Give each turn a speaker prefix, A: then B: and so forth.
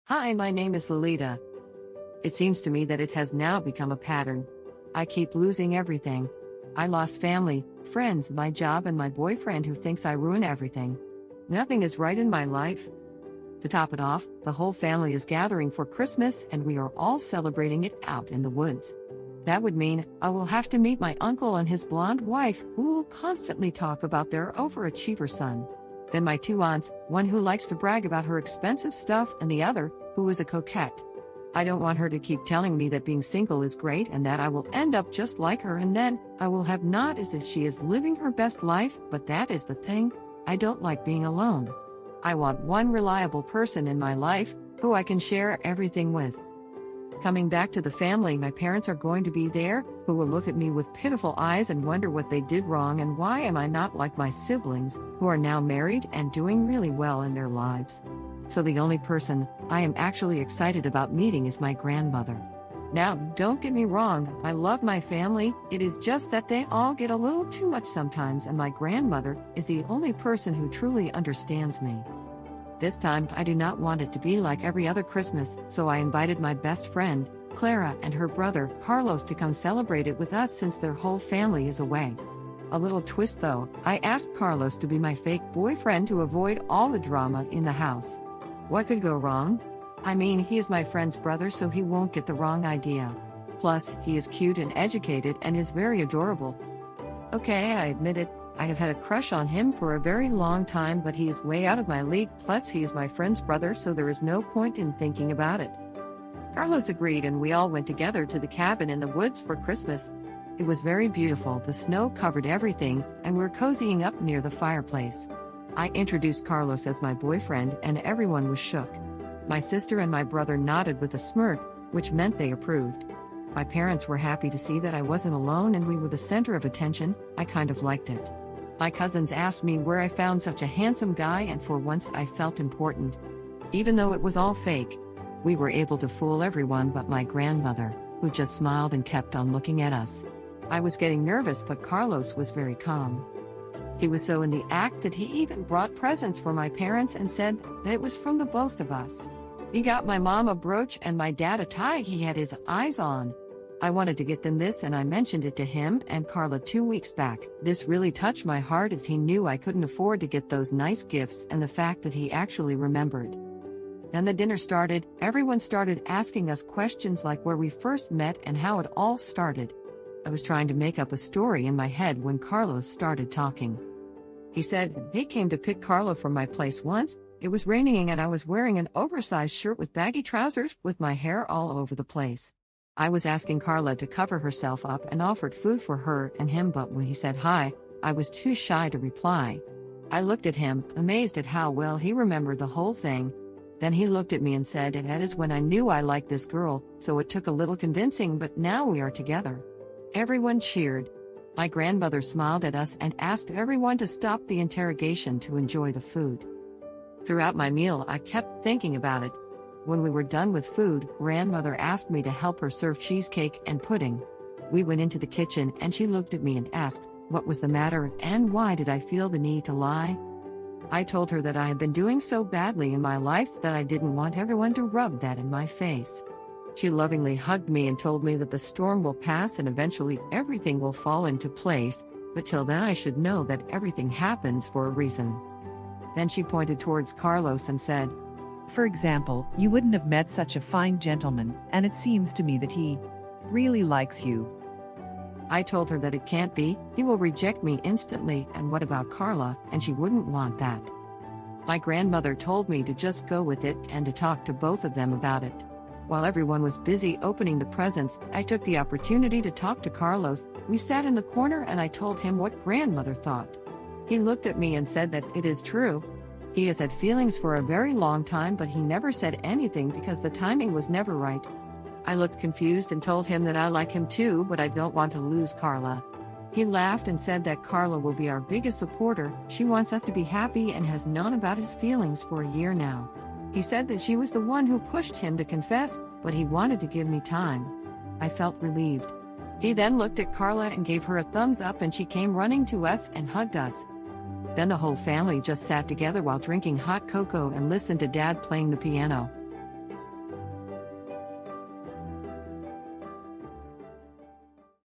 A: Hi, my name is Lolita. It seems to me that it has now become a pattern. I keep losing everything. I lost family, friends, my job, and my boyfriend who thinks I ruin everything. Nothing is right in my life. To top it off, the whole family is gathering for Christmas and we are all celebrating it out in the woods. That would mean I will have to meet my uncle and his blonde wife, who will constantly talk about their overachiever son. Then my two aunts, one who likes to brag about her expensive stuff and the other, who is a coquette. I don't want her to keep telling me that being single is great and that I will end up just like her, and then I will have not as if she is living her best life, but that is the thing. I don't like being alone. I want one reliable person in my life, who I can share everything with. Coming back to the family, my parents are going to be there, who will look at me with pitiful eyes and wonder what they did wrong and why am I not like my siblings, who are now married and doing really well in their lives. So the only person I am actually excited about meeting is my grandmother. Now, don't get me wrong, I love my family, it is just that they all get a little too much sometimes, and my grandmother is the only person who truly understands me. This time, I do not want it to be like every other Christmas, so I invited my best friend, Clara, and her brother, Carlos, to come celebrate it with us since their whole family is away. A little twist though, I asked Carlos to be my fake boyfriend to avoid all the drama in the house. What could go wrong? I mean, he is my friend's brother, so he won't get the wrong idea. Plus, he is cute and educated and is very adorable. Okay, I admit it, I have had a crush on him for a very long time, but he is way out of my league, plus he is my friend's brother, so there is no point in thinking about it. Carlos agreed and we all went together to the cabin in the woods for Christmas. It was very beautiful, the snow covered everything, and we're cozying up near the fireplace. I introduced Carlos as my boyfriend and everyone was shook. My sister and my brother nodded with a smirk, which meant they approved. My parents were happy to see that I wasn't alone and we were the center of attention. I kind of liked it. My cousins asked me where I found such a handsome guy, and for once I felt important. Even though it was all fake, we were able to fool everyone but my grandmother, who just smiled and kept on looking at us. I was getting nervous, but Carlos was very calm. He was so in the act that he even brought presents for my parents and said that it was from the both of us. He got my mom a brooch and my dad a tie he had his eyes on. I wanted to get them this and I mentioned it to him and Carla 2 weeks back. This really touched my heart as he knew I couldn't afford to get those nice gifts, and the fact that he actually remembered. Then the dinner started. Everyone started asking us questions like where we first met and how it all started. I was trying to make up a story in my head when Carlos started talking. He said he came to pick Carla from my place once. It was raining and I was wearing an oversized shirt with baggy trousers with my hair all over the place. I was asking Carla to cover herself up and offered food for her and him, but when he said hi, I was too shy to reply. I looked at him, amazed at how well he remembered the whole thing. Then he looked at me and said, "And that is when I knew I liked this girl, so it took a little convincing, but now we are together." Everyone cheered. My grandmother smiled at us and asked everyone to stop the interrogation to enjoy the food. Throughout my meal, I kept thinking about it. When we were done with food, grandmother asked me to help her serve cheesecake and pudding. We went into the kitchen and she looked at me and asked what was the matter and why did I feel the need to lie. I told her that I had been doing so badly in my life that I didn't want everyone to rub that in my face. She lovingly hugged me and told me that the storm will pass and eventually everything will fall into place, but till then I should know that everything happens for a reason. Then she pointed towards Carlos and said,
B: "For example, you wouldn't have met such a fine gentleman, and it seems to me that he really likes you."
A: I told her that it can't be, he will reject me instantly, and what about Carla, and she wouldn't want that. My grandmother told me to just go with it and to talk to both of them about it. While everyone was busy opening the presents, I took the opportunity to talk to Carlos. We sat in the corner and I told him what grandmother thought. He looked at me and said that it is true. He has had feelings for a very long time, but he never said anything because the timing was never right. I looked confused and told him that I like him too, but I don't want to lose Carla. He laughed and said that Carla will be our biggest supporter. She wants us to be happy and has known about his feelings for a year now. He said that she was the one who pushed him to confess, but he wanted to give me time. I felt relieved. He then looked at Carla and gave her a thumbs up and she came running to us and hugged us. Then the whole family just sat together while drinking hot cocoa and listened to Dad playing the piano.